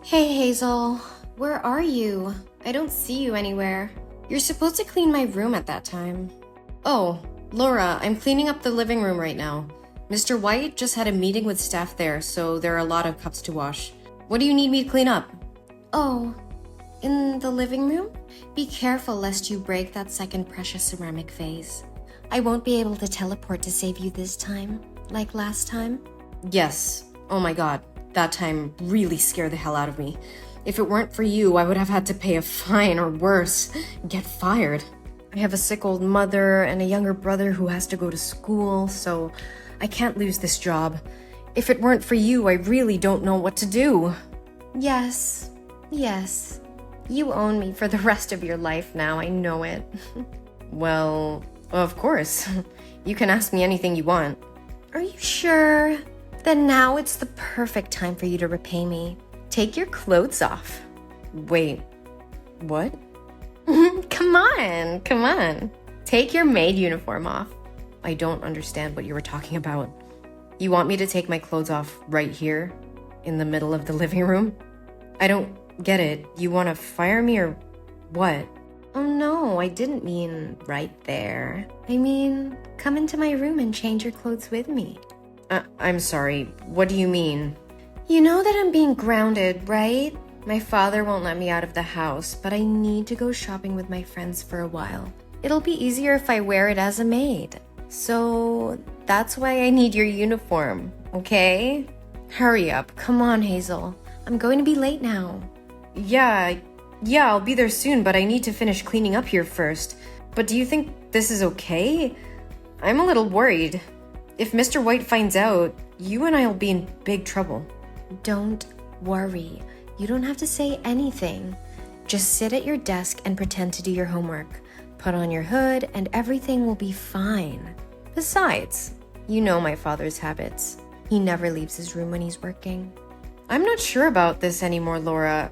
Hey Hazel, where are you? I don't see you anywhere. You're supposed to clean my room at that time. Oh, Laura, I'm cleaning up the living room right now. Mr. White just had a meeting with staff there, so there are a lot of cups to wash. What do you need me to clean up? Oh, in the living room? Be careful lest you break that second precious ceramic vase. I won't be able to teleport to save you this time, like last time. Yes. Oh my god. That time really scared the hell out of me. If it weren't for you, I would have had to pay a fine or worse, get fired. I have a sick old mother and a younger brother who has to go to school, so I can't lose this job. If it weren't for you, I really don't know what to do. Yes. You own me for the rest of your life now, I know it. Well, of course. You can ask me anything you want. Are you sure? Then now it's the perfect time for you to repay me. Take your clothes off. Wait, what? Come on. Take your maid uniform off. I don't understand what you were talking about. You want me to take my clothes off right here, in the middle of the living room? I don't get it. You want to fire me or what? Oh no, I didn't mean right there. I mean, come into my room and change your clothes with me. I'm sorry, what do you mean? You know that I'm being grounded, right? My father won't let me out of the house, but I need to go shopping with my friends for a while. It'll be easier if I wear it as a maid. So that's why I need your uniform, okay? Hurry up, come on, Hazel. I'm going to be late now. Yeah, I'll be there soon, but I need to finish cleaning up here first. But do you think this is okay? I'm a little worried. If Mr. White finds out, you and I will be in big trouble. Don't worry. You don't have to say anything. Just sit at your desk and pretend to do your homework. Put on your hood and everything will be fine. Besides, you know my father's habits. He never leaves his room when he's working. I'm not sure about this anymore, Laura.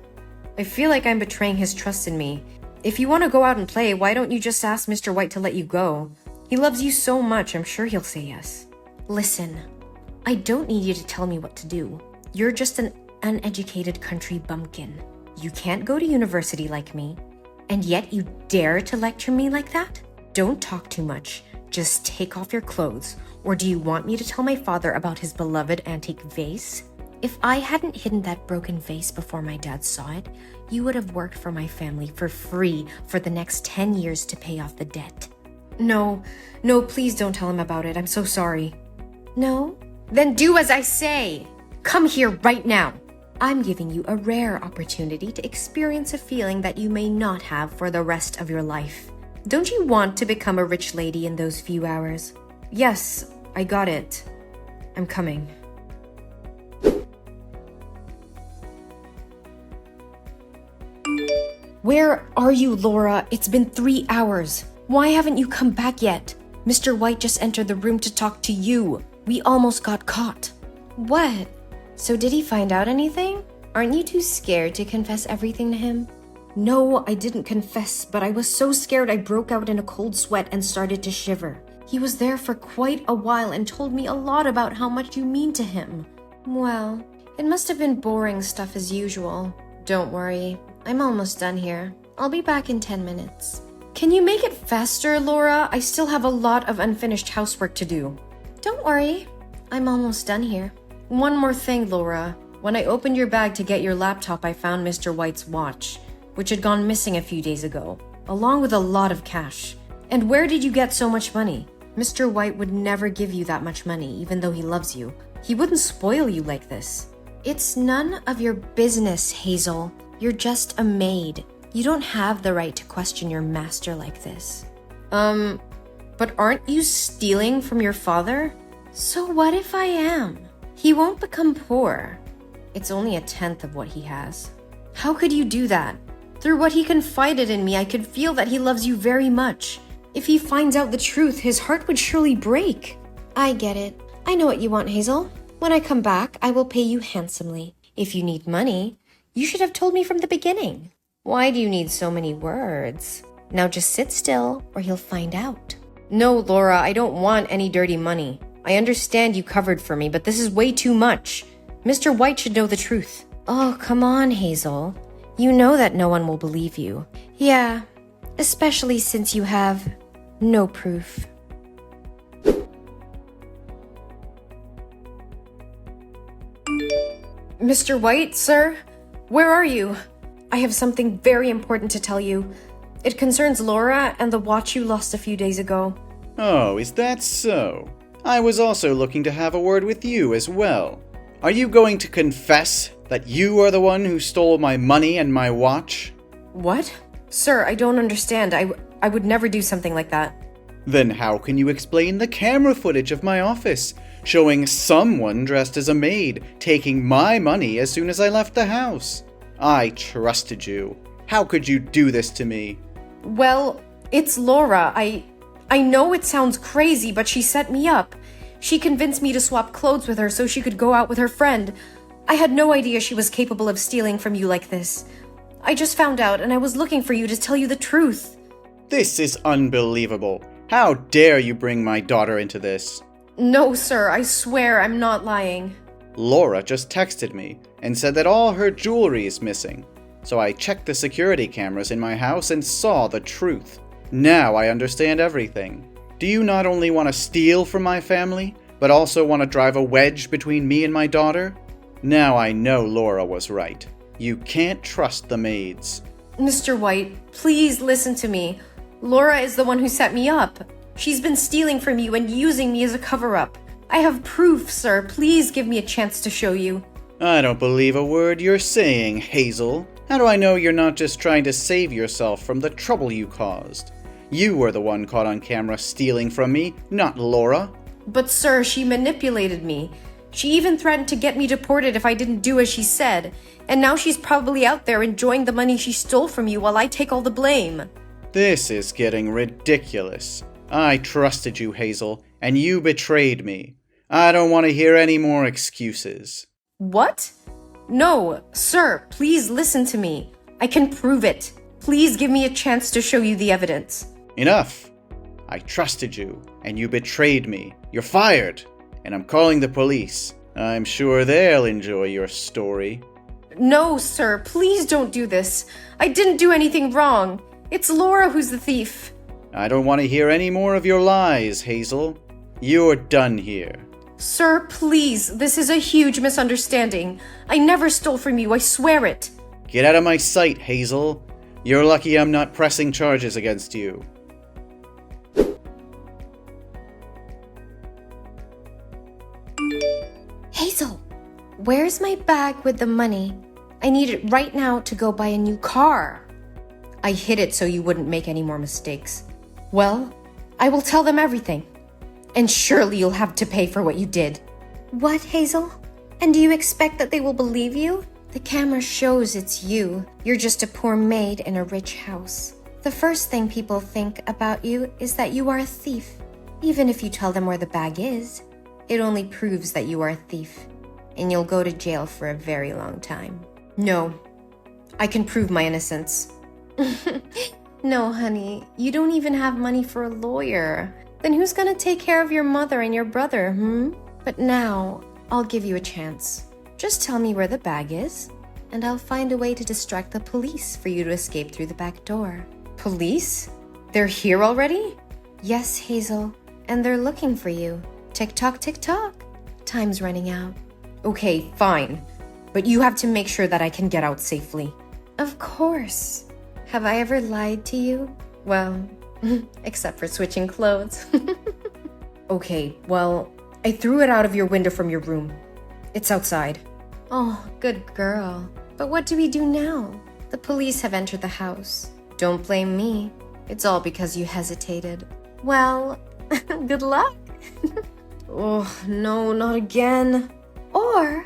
I feel like I'm betraying his trust in me. If you want to go out and play, why don't you just ask Mr. White to let you go? He loves you so much, I'm sure he'll say yes. Listen, I don't need you to tell me what to do. You're just an uneducated country bumpkin. You can't go to university like me, and yet you dare to lecture me like that? Don't talk too much. Just take off your clothes. Or do you want me to tell my father about his beloved antique vase? If I hadn't hidden that broken vase before my dad saw it, you would have worked for my family for free for the next 10 years to pay off the debt. No, please don't tell him about it. I'm so sorry. No? Then do as I say! Come here right now! I'm giving you a rare opportunity to experience a feeling that you may not have for the rest of your life. Don't you want to become a rich lady in those few hours? Yes, I got it. I'm coming. Where are you, Laura? It's been 3 hours. Why haven't you come back yet? Mr. White just entered the room to talk to you. We almost got caught. What? So did he find out anything? Aren't you too scared to confess everything to him? No, I didn't confess, but I was so scared I broke out in a cold sweat and started to shiver. He was there for quite a while and told me a lot about how much you mean to him. Well, it must have been boring stuff as usual. Don't worry, I'm almost done here. I'll be back in 10 minutes. Can you make it faster, Laura? I still have a lot of unfinished housework to do. Don't worry, I'm almost done here. One more thing, Laura. When I opened your bag to get your laptop, I found Mr. White's watch, which had gone missing a few days ago, along with a lot of cash. And where did you get so much money? Mr. White would never give you that much money, even though he loves you. He wouldn't spoil you like this. It's none of your business, Hazel. You're just a maid. You don't have the right to question your master like this. But aren't you stealing from your father? So what if I am? He won't become poor. It's only 1/10 of what he has. How could you do that? Through what he confided in me, I could feel that he loves you very much. If he finds out the truth, his heart would surely break. I get it. I know what you want, Hazel. When I come back, I will pay you handsomely. If you need money, you should have told me from the beginning. Why do you need so many words? Now just sit still, or he'll find out. No, Laura, I don't want any dirty money. I understand you covered for me, but this is way too much. Mr. White should know the truth. Oh, come on, Hazel. You know that no one will believe you. Yeah, especially since you have no proof. Mr. White, sir? Where are you? I have something very important to tell you. It concerns Laura and the watch you lost a few days ago. Oh, is that so? I was also looking to have a word with you as well. Are you going to confess that you are the one who stole my money and my watch? What? Sir, I don't understand. I would never do something like that. Then how can you explain the camera footage of my office, showing someone dressed as a maid taking my money as soon as I left the house? I trusted you. How could you do this to me? Well, it's Laura. I know it sounds crazy, but she set me up. She convinced me to swap clothes with her so she could go out with her friend. I had no idea she was capable of stealing from you like this. I just found out, and I was looking for you to tell you the truth. This is unbelievable. How dare you bring my daughter into this? No, sir, I swear I'm not lying. Laura just texted me and said that all her jewelry is missing. So I checked the security cameras in my house and saw the truth. Now I understand everything. Do you not only want to steal from my family, but also want to drive a wedge between me and my daughter? Now I know Laura was right. You can't trust the maids. Mr. White, please listen to me. Laura is the one who set me up. She's been stealing from you and using me as a cover-up. I have proof, sir. Please give me a chance to show you. I don't believe a word you're saying, Hazel. How do I know you're not just trying to save yourself from the trouble you caused? You were the one caught on camera stealing from me, not Laura. But sir, she manipulated me. She even threatened to get me deported if I didn't do as she said. And now she's probably out there enjoying the money she stole from you while I take all the blame. This is getting ridiculous. I trusted you, Hazel, and you betrayed me. I don't want to hear any more excuses. What? No, sir, please listen to me. I can prove it. Please give me a chance to show you the evidence. Enough. I trusted you, and you betrayed me. You're fired, and I'm calling the police. I'm sure they'll enjoy your story. No, sir, please don't do this. I didn't do anything wrong. It's Laura who's the thief. I don't want to hear any more of your lies, Hazel. You're done here. Sir, please, this is a huge misunderstanding. I never stole from you, I swear it. Get out of my sight, Hazel. You're lucky I'm not pressing charges against you. Hazel, where's my bag with the money? I need it right now to go buy a new car. I hid it so you wouldn't make any more mistakes. Well, I will tell them everything. And surely you'll have to pay for what you did. What, Hazel? And do you expect that they will believe you? The camera shows it's you. You're just a poor maid in a rich house. The first thing people think about you is that you are a thief. Even if you tell them where the bag is, it only proves that you are a thief. And you'll go to jail for a very long time. No, I can prove my innocence. No, honey, you don't even have money for a lawyer. Then who's gonna take care of your mother and your brother, But now, I'll give you a chance. Just tell me where the bag is, and I'll find a way to distract the police for you to escape through the back door. Police? They're here already? Yes, Hazel, and they're looking for you. Tick-tock, tick-tock. Time's running out. Okay, fine. But you have to make sure that I can get out safely. Of course. Have I ever lied to you? Well, except for switching clothes. Okay, well, I threw it out of your window from your room. It's outside. Oh, good girl. But what do we do now? The police have entered the house. Don't blame me. It's all because you hesitated. Well, good luck. Oh, no, not again. Or,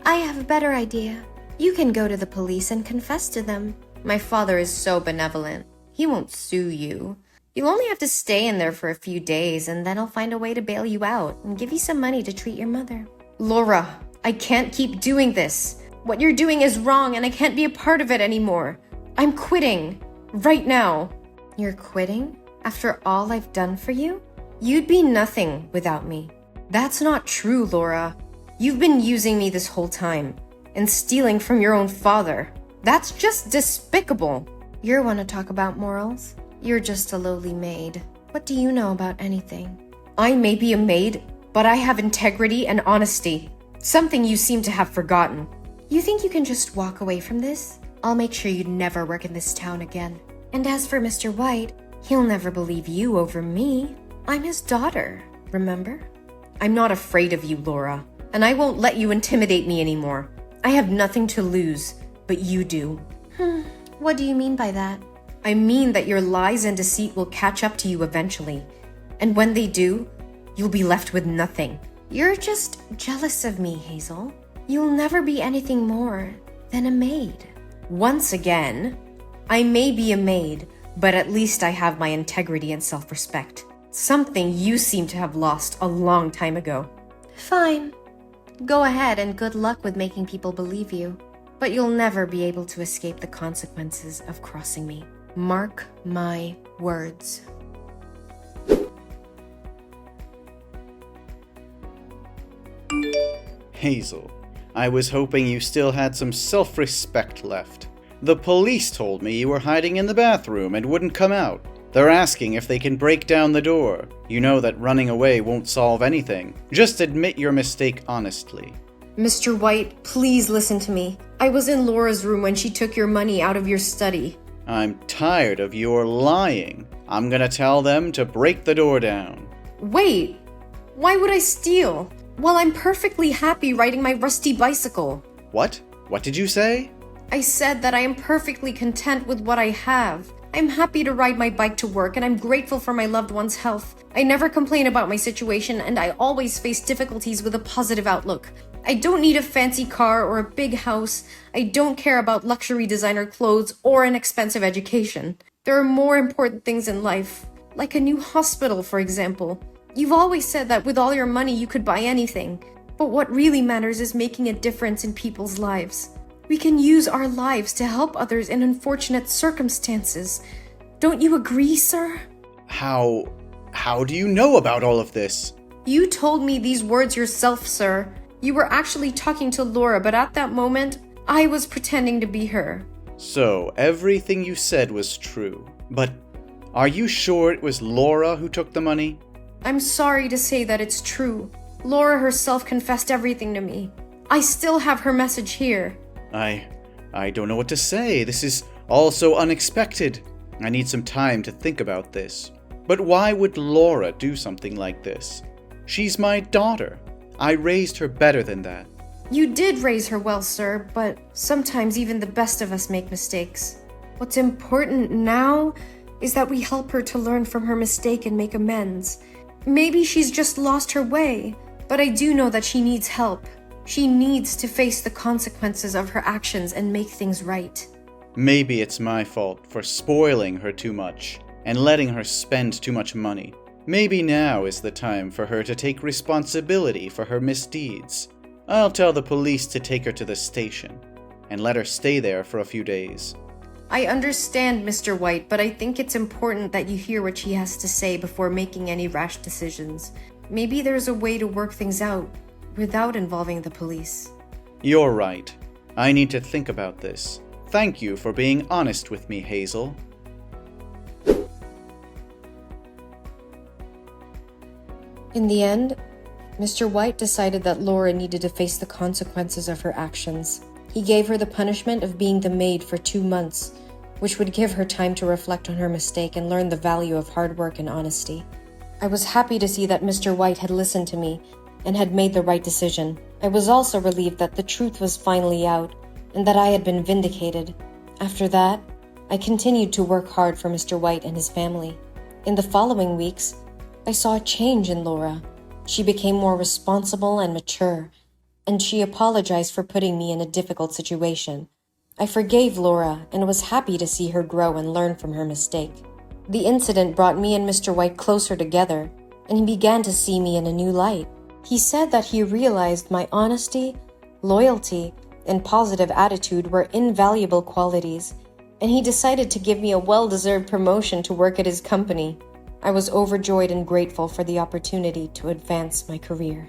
I have a better idea. You can go to the police and confess to them. My father is so benevolent. He won't sue you. You'll only have to stay in there for a few days, and then I'll find a way to bail you out and give you some money to treat your mother. Laura, I can't keep doing this. What you're doing is wrong, and I can't be a part of it anymore. I'm quitting. Right now. You're quitting? After all I've done for you? You'd be nothing without me. That's not true, Laura. You've been using me this whole time. and stealing from your own father. That's just despicable. You want to talk about morals? You're just a lowly maid. What do you know about anything? I may be a maid, but I have integrity and honesty. Something you seem to have forgotten. You think you can just walk away from this? I'll make sure you never work in this town again. And as for Mr. White, he'll never believe you over me. I'm his daughter, remember? I'm not afraid of you, Laura, and I won't let you intimidate me anymore. I have nothing to lose, but you do. What do you mean by that? I mean that your lies and deceit will catch up to you eventually. And when they do, you'll be left with nothing. You're just jealous of me, Hazel. You'll never be anything more than a maid. Once again, I may be a maid, but at least I have my integrity and self-respect. Something you seem to have lost a long time ago. Fine. Go ahead and good luck with making people believe you. But you'll never be able to escape the consequences of crossing me. Mark my words. Hazel, I was hoping you still had some self-respect left. The police told me you were hiding in the bathroom and wouldn't come out. They're asking if they can break down the door. You know that running away won't solve anything. Just admit your mistake honestly. Mr. White, please listen to me. I was in Laura's room when she took your money out of your study. I'm tired of your lying. I'm gonna tell them to break the door down. Wait! Why would I steal? Well, I'm perfectly happy riding my rusty bicycle. What? What did you say? I said that I am perfectly content with what I have. I'm happy to ride my bike to work, and I'm grateful for my loved one's health. I never complain about my situation, and I always face difficulties with a positive outlook. I don't need a fancy car or a big house. I don't care about luxury designer clothes or an expensive education. There are more important things in life, like a new hospital, for example. You've always said that with all your money you could buy anything, but what really matters is making a difference in people's lives. We can use our lives to help others in unfortunate circumstances. Don't you agree, sir? How do you know about all of this? You told me these words yourself, sir. You were actually talking to Laura, but at that moment, I was pretending to be her. So, everything you said was true. But are you sure it was Laura who took the money? I'm sorry to say that it's true. Laura herself confessed everything to me. I still have her message here. I don't know what to say. This is all so unexpected. I need some time to think about this. But why would Laura do something like this? She's my daughter. I raised her better than that. You did raise her well, sir, but sometimes even the best of us make mistakes. What's important now is that we help her to learn from her mistake and make amends. Maybe she's just lost her way, but I do know that she needs help. She needs to face the consequences of her actions and make things right. Maybe it's my fault for spoiling her too much and letting her spend too much money. Maybe now is the time for her to take responsibility for her misdeeds. I'll tell the police to take her to the station and let her stay there for a few days. I understand, Mr. White, but I think it's important that you hear what she has to say before making any rash decisions. Maybe there's a way to work things out without involving the police. You're right. I need to think about this. Thank you for being honest with me, Hazel. In the end, Mr. White decided that Laura needed to face the consequences of her actions. He gave her the punishment of being the maid for 2 months, which would give her time to reflect on her mistake and learn the value of hard work and honesty. I was happy to see that Mr. White had listened to me and had made the right decision. I was also relieved that the truth was finally out and that I had been vindicated. After that, I continued to work hard for Mr. White and his family. In the following weeks, I saw a change in Laura. She became more responsible and mature, and she apologized for putting me in a difficult situation. I forgave Laura and was happy to see her grow and learn from her mistake. The incident brought me and Mr. White closer together, and he began to see me in a new light. He said that he realized my honesty, loyalty, and positive attitude were invaluable qualities, and he decided to give me a well-deserved promotion to work at his company. I was overjoyed and grateful for the opportunity to advance my career.